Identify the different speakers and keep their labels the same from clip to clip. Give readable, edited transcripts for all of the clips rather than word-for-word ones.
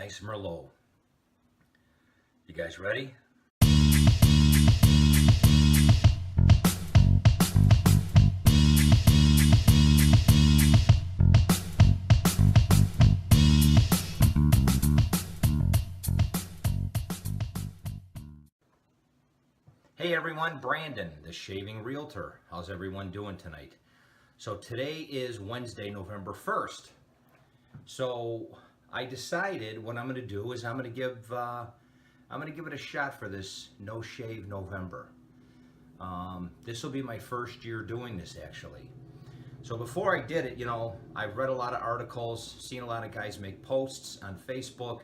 Speaker 1: nice Merlot. You guys ready? Hey everyone, Brandon, the Shaving Realtor. How's everyone doing tonight? So today is Wednesday, November 1st. So I decided what I'm going to do is I'm going to give it a shot for this No Shave November. This will be my first year doing this actually. So before I did it, I've read a lot of articles, seen a lot of guys make posts on Facebook.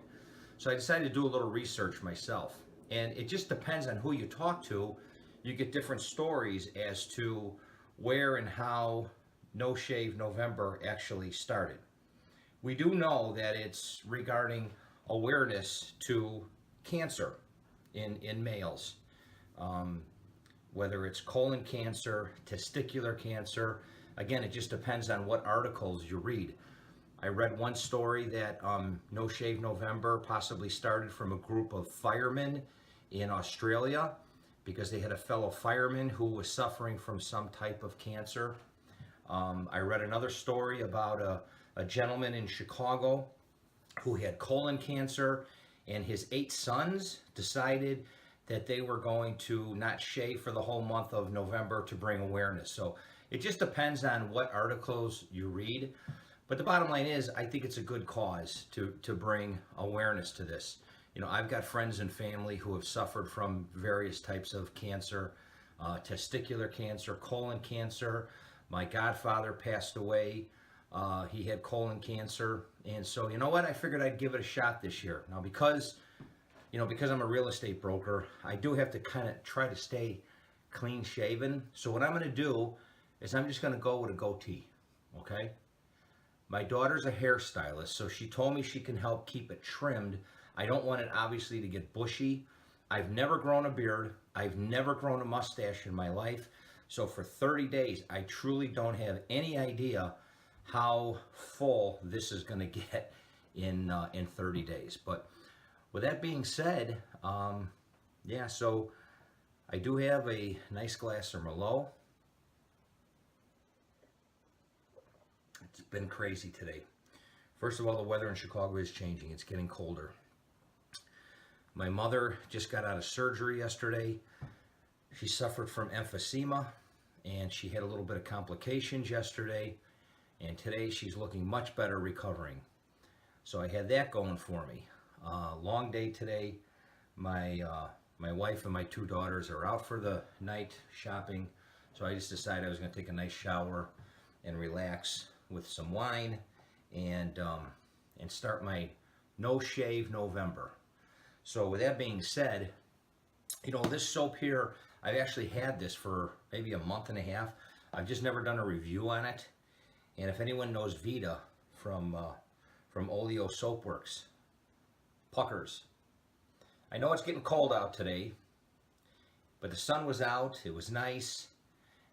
Speaker 1: So I decided to do a little research myself. And it just depends on who you talk to. You get different stories as to where and how No Shave November actually started. We do know that it's regarding awareness to cancer in males, whether it's colon cancer, testicular cancer. Again, it just depends on what articles you read. I read one story that No Shave November possibly started from a group of firemen in Australia because they had a fellow fireman who was suffering from some type of cancer. I read another story about a gentleman in Chicago who had colon cancer, and his 8 sons decided that they were going to not shave for the whole month of November to bring awareness. So it just depends on what articles you read. But the bottom line is, I think it's a good cause to bring awareness to this. I've got friends and family who have suffered from various types of cancer, testicular cancer, colon cancer. My godfather passed away. He had colon cancer. And so, you know what? I figured I'd give it a shot this year. Now, because I'm a real estate broker, I do have to kind of try to stay clean shaven. So what I'm going to do is I'm just going to go with a goatee, okay? My daughter's a hairstylist, so she told me she can help keep it trimmed. I don't want it obviously to get bushy. I've never grown a beard. I've never grown a mustache in my life. So for 30 days, I truly don't have any idea how full this is going to get in 30 days. But with that being said, so I do have a nice glass of Merlot. It's been crazy today. First of all, the weather in Chicago is changing. It's getting colder. My mother just got out of surgery yesterday. She suffered from emphysema, and she had a little bit of complications yesterday. And today she's looking much better recovering. So I had that going for me. Long day today. My wife and my 2 daughters are out for the night shopping. So I just decided I was going to take a nice shower and relax with some wine and start my No Shave November. So with that being said, this soap here, I've actually had this for maybe a month and a half. I've just never done a review on it. And if anyone knows Vita from Oleo Soapworks, puckers. I know it's getting cold out today, but the sun was out, it was nice,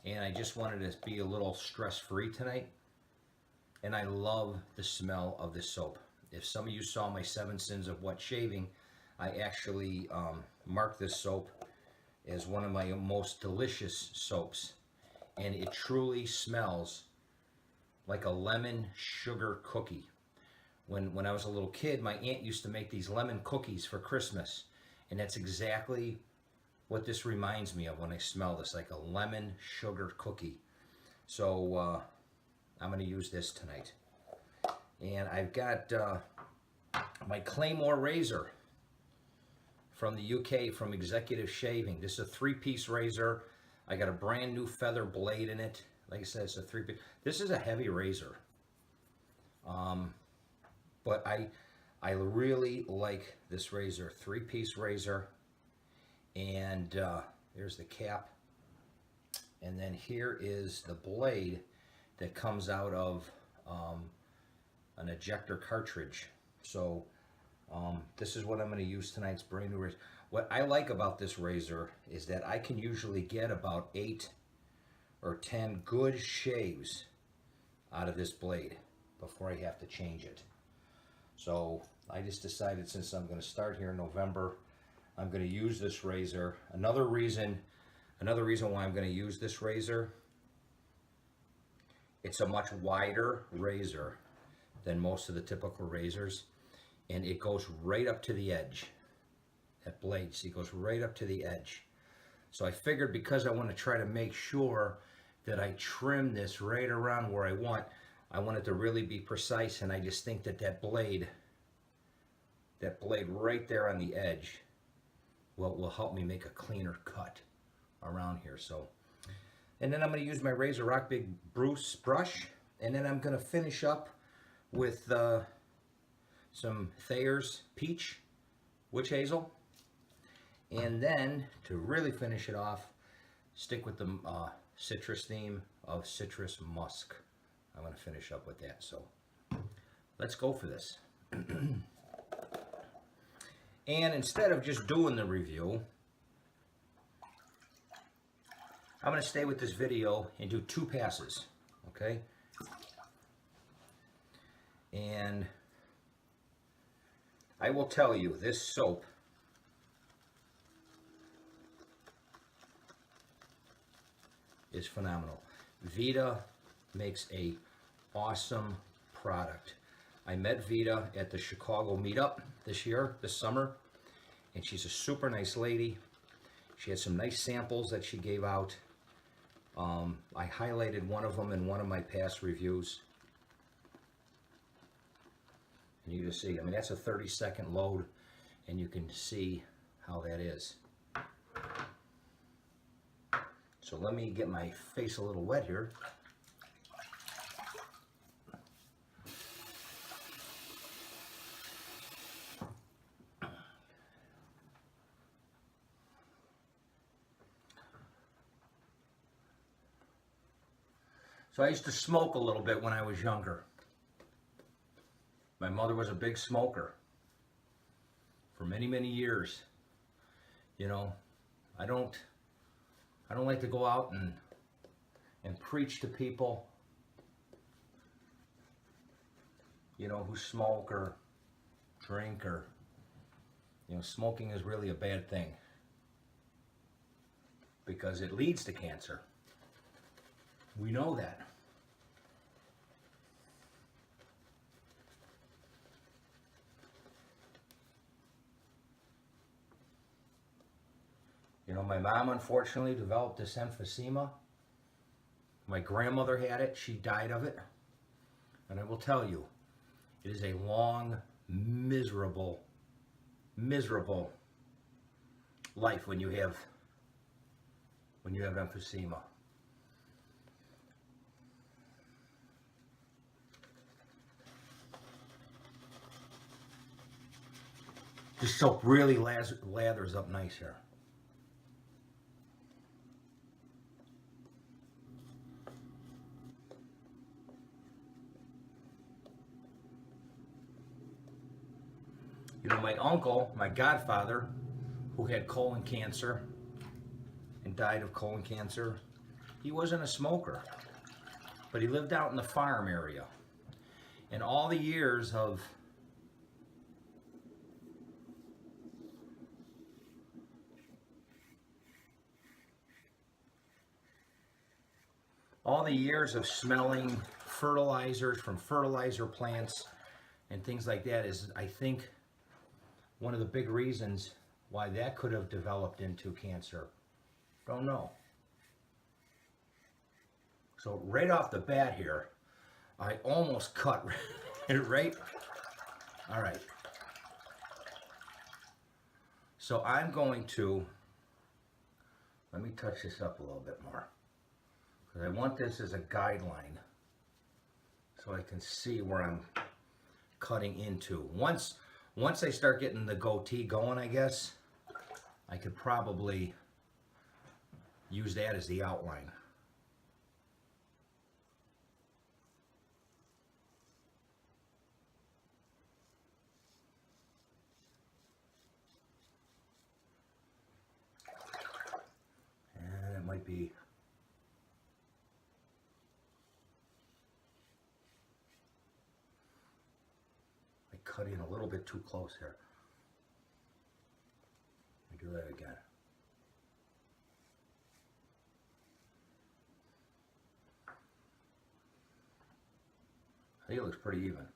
Speaker 1: and I just wanted to be a little stress-free tonight. And I love the smell of this soap. If some of you saw my 7 sins of wet shaving, I actually marked this soap as one of my most delicious soaps. And it truly smells like a lemon sugar cookie. When I was a little kid, my aunt used to make these lemon cookies for Christmas. And that's exactly what this reminds me of when I smell this, like a lemon sugar cookie. So I'm going to use this tonight. And I've got my Claymore razor from the UK, from Executive Shaving. This is a 3-piece razor. I got a brand new feather blade in it. Like I said, it's a 3-piece. This is a heavy razor. But I really like this razor. 3-piece razor. And there's the cap. And then here is the blade that comes out of an ejector cartridge. So this is what I'm going to use tonight's brand new razor. What I like about this razor is that I can usually get about 8 or 10 good shaves out of this blade before I have to change it. So I just decided, since I'm going to start here in November, I'm going to use this razor. Another reason why I'm going to use this razor, it's a much wider razor than most of the typical razors, and it goes right up to the edge. That blade, see, goes right up to the edge. So I figured, because I want to try to make sure that I trim this right around where I want it to really be precise, and I just think that blade right there on the edge will help me make a cleaner cut around here. So, and then I'm going to use my RazoRock Big Bruce brush, and then I'm going to finish up with some Thayer's Peach Witch Hazel, and then to really finish it off, stick with the citrus theme of Citrus Musk. I'm going to finish up with that. So let's go for this. And instead of just doing the review, I'm going to stay with this video and do 2 passes, okay? And I will tell you, this soap is phenomenal. Vita makes a awesome product. I met Vita at the Chicago meetup this summer, and she's a super nice lady. She had some nice samples that she gave out. I highlighted one of them in one of my past reviews. And you can see, I mean, that's a 30-second load, and you can see how that is. So let me get my face a little wet here. So I used to smoke a little bit when I was younger. My mother was a big smoker for many, many years. You know, I don't like to go out and preach to people, you know, who smoke or drink, or, you know, smoking is really a bad thing because it leads to cancer. We know that. You know, my mom unfortunately developed this emphysema. My grandmother had it. She died of it. And I will tell you, it is a long, miserable, miserable life when you have emphysema. This soap really lathers up nice here. You know, my uncle, my godfather, who had colon cancer and died of colon cancer, he wasn't a smoker, but he lived out in the farm area. And all the years of smelling fertilizers from fertilizer plants and things like that is, I think, one of the big reasons why that could have developed into cancer. Don't know. So right off the bat here, I almost cut it right. All right. So I'm going to, let me touch this up a little bit more, because I want this as a guideline so I can see where I'm cutting into. Once I start getting the goatee going, I guess, I could probably use that as the outline. And it might be cut in a little bit too close here. Let me do that again. I think it looks pretty even.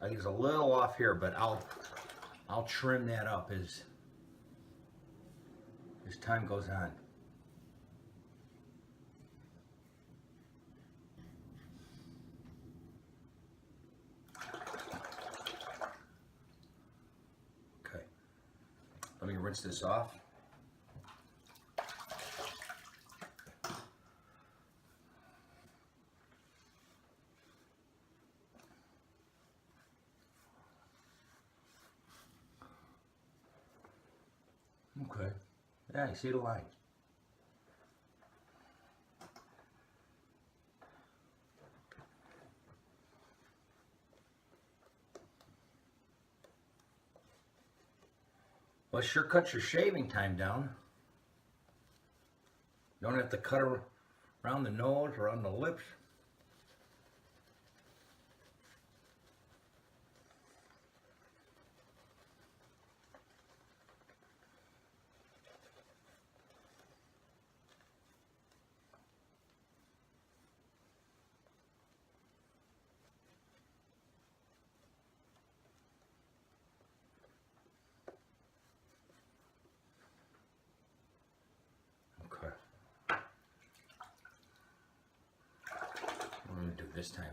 Speaker 1: I think it's a little off here, but I'll trim that up as time goes on. Okay. Let me rinse this off. Okay. Yeah, you see the line. Well, it sure cuts your shaving time down. You don't have to cut around the nose or on the lips. This time.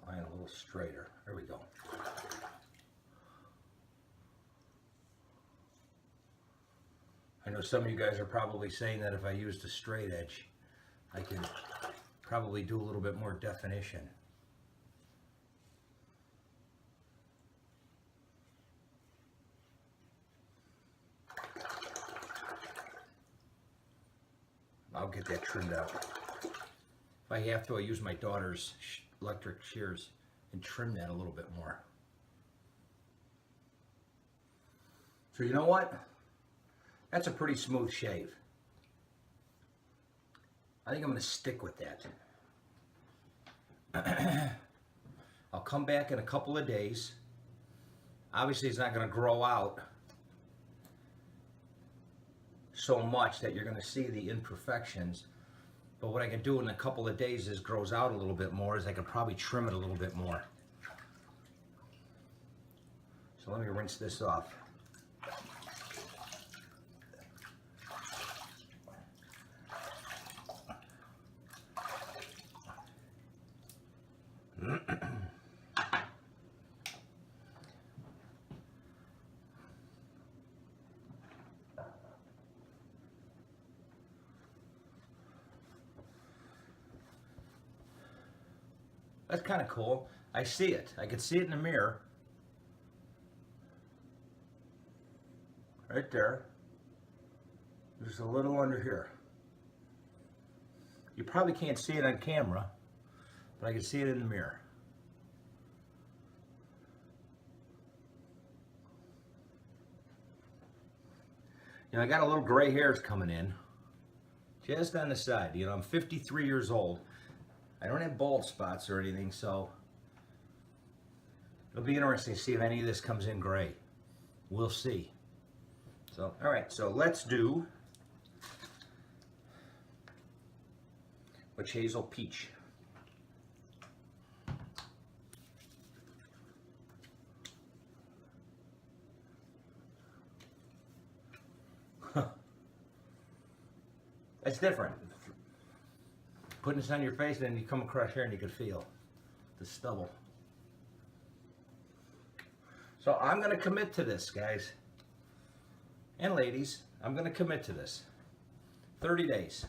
Speaker 1: Line a little straighter. There we go. I know some of you guys are probably saying that if I used a straight edge, I could probably do a little bit more definition. I'll get that trimmed out. If I have to, I use my daughter's electric shears and trim that a little bit more. So you know what? That's a pretty smooth shave. I think I'm going to stick with that. I'll come back in a couple of days. Obviously it's not going to grow out so much that you're going to see the imperfections. But what I can do in a couple of days is grows out a little bit more, is I can probably trim it a little bit more. So let me rinse this off. That's kind of cool. I see it. I can see it in the mirror. Right there. There's a little under here. You probably can't see it on camera, but I can see it in the mirror. You know, I got a little gray hairs coming in, just on the side. You know, I'm 53 years old. I don't have bald spots or anything, so it'll be interesting to see if any of this comes in gray. We'll see. So, all right, so let's do witch hazel peach. That's different. putting this on your face, and then you come across here and you can feel the stubble. So I'm going to commit to this, guys and ladies. I'm going to commit to this. 30 days.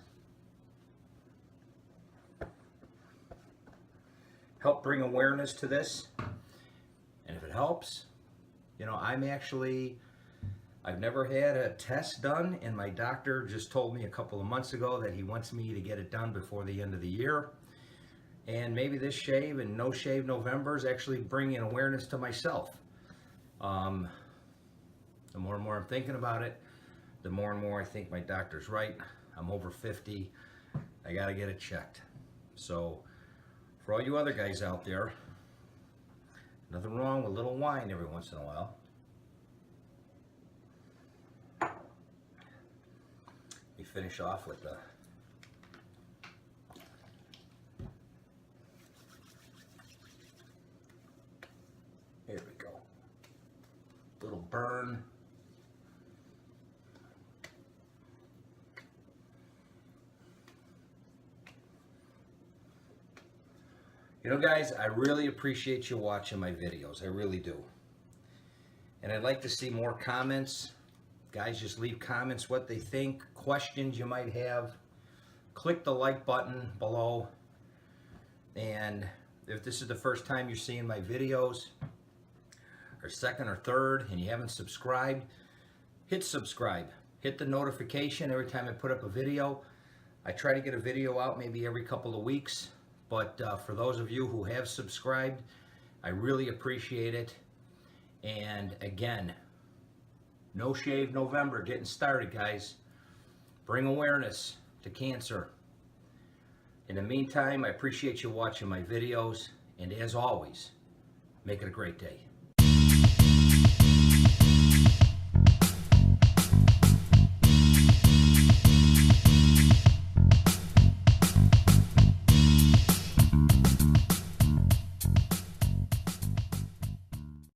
Speaker 1: Help bring awareness to this. And if it helps, you know, I've never had a test done, and my doctor just told me a couple of months ago that he wants me to get it done before the end of the year. And maybe this shave and no shave November is actually bringing awareness to myself. The more and more I'm thinking about it, the more and more I think my doctor's right. I'm over 50. I gotta get it checked. So for all you other guys out there, nothing wrong with a little wine every once in a while. Let me finish off with the here we go. Little burn. You know, guys, I really appreciate you watching my videos. I really do. And I'd like to see more comments. Guys, just leave comments, what they think, questions you might have. Click the like button below. And if this is the first time you're seeing my videos, or second or third, and you haven't subscribed, hit subscribe. Hit the notification every time I put up a video. I try to get a video out maybe every couple of weeks. But for those of you who have subscribed, I really appreciate it. And again, No Shave November getting started, guys. Bring awareness to cancer. In the meantime, I appreciate you watching my videos. And as always, make it a great day.